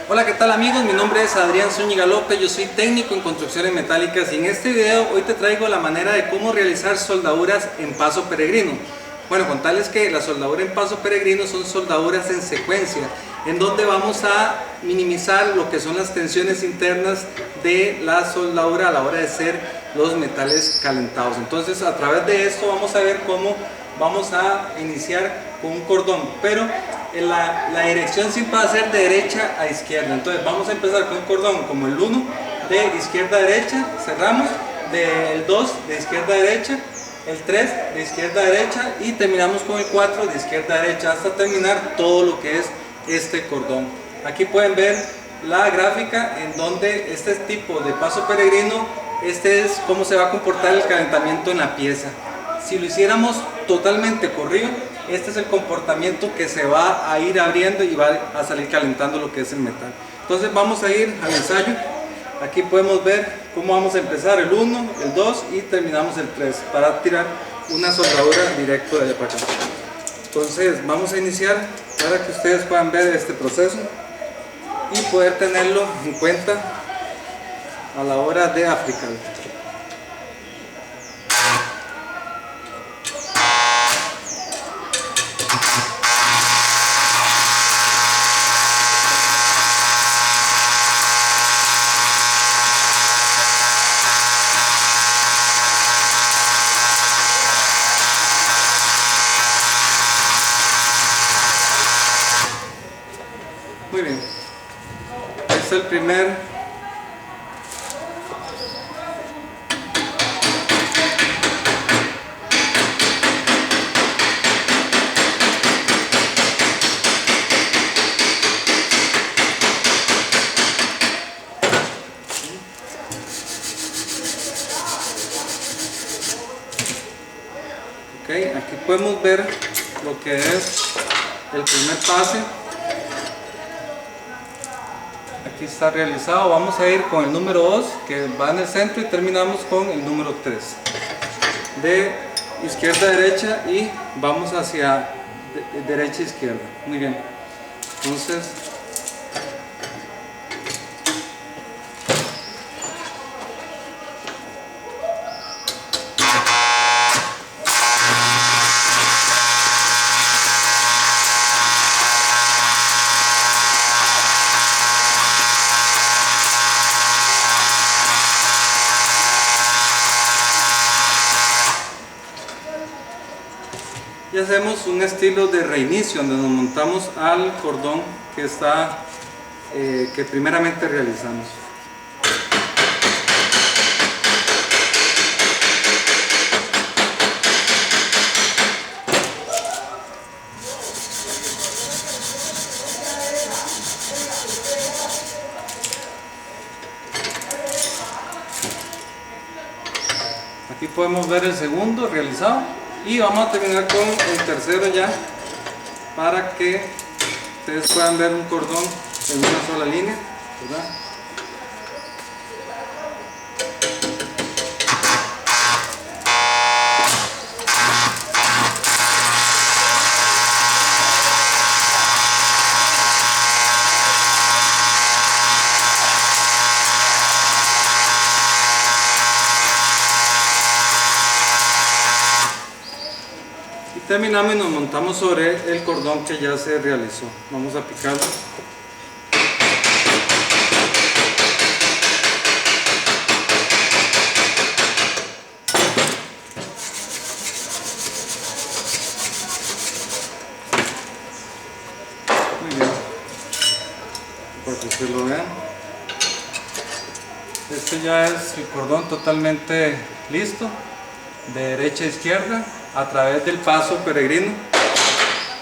Hola, ¿qué tal amigos? Mi nombre es Adrián Zúñiga López, yo soy técnico en construcciones metálicas y en este video hoy te traigo la manera de cómo realizar soldaduras en paso peregrino. Bueno, contarles que la soldadura en paso peregrino son soldaduras en secuencia, en donde vamos a minimizar lo que son las tensiones internas de la soldadura a la hora de hacer los metales calentados. Entonces, a través de esto vamos a ver cómo vamos a iniciar con un cordón, pero la dirección siempre va a ser de derecha a izquierda. Entonces vamos a empezar con un cordón como el 1 de izquierda a derecha, cerramos, del 2 de izquierda a derecha, el 3 de izquierda a derecha y terminamos con el 4 de izquierda a derecha hasta terminar todo lo que es este cordón. Aquí pueden ver la gráfica en donde este tipo de paso peregrino, este es cómo se va a comportar el calentamiento en la pieza. Si lo hiciéramos totalmente corrido, este es el comportamiento que se va a ir abriendo y va a salir calentando lo que es el metal. Entonces vamos a ir al ensayo. Aquí podemos ver cómo vamos a empezar el 1, el 2 y terminamos el 3 para tirar una soldadura directo de para acá. Entonces vamos a iniciar para que ustedes puedan ver este proceso y poder tenerlo en cuenta a la hora de aplicarlo. Muy bien, este es el primer aquí podemos ver lo que es el primer pase. Aquí está realizado. Vamos a ir con el número 2 que va en el centro y terminamos con el número 3 de izquierda a derecha y vamos hacia derecha a izquierda. Muy bien, entonces y hacemos un estilo de reinicio donde nos montamos al cordón que primeramente realizamos. Aquí podemos ver el segundo realizado. Y vamos a terminar con el tercero ya para que ustedes puedan ver un cordón en una sola línea, ¿verdad? Terminamos y nos montamos sobre el cordón que ya se realizó. Vamos a picarlo. Muy bien, para que ustedes lo vean. Este ya es el cordón totalmente listo, de derecha a izquierda, a través del paso peregrino.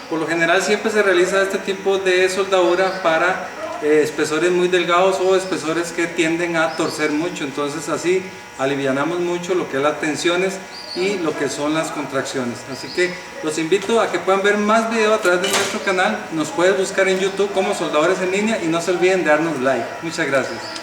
Por lo general siempre se realiza este tipo de soldadura para espesores muy delgados o espesores que tienden a torcer mucho, entonces así alivianamos mucho lo que es las tensiones y lo que son las contracciones. Así que los invito a que puedan ver más videos a través de nuestro canal. Nos puedes buscar en YouTube como Soldadores en Línea y no se olviden de darnos like. Muchas gracias.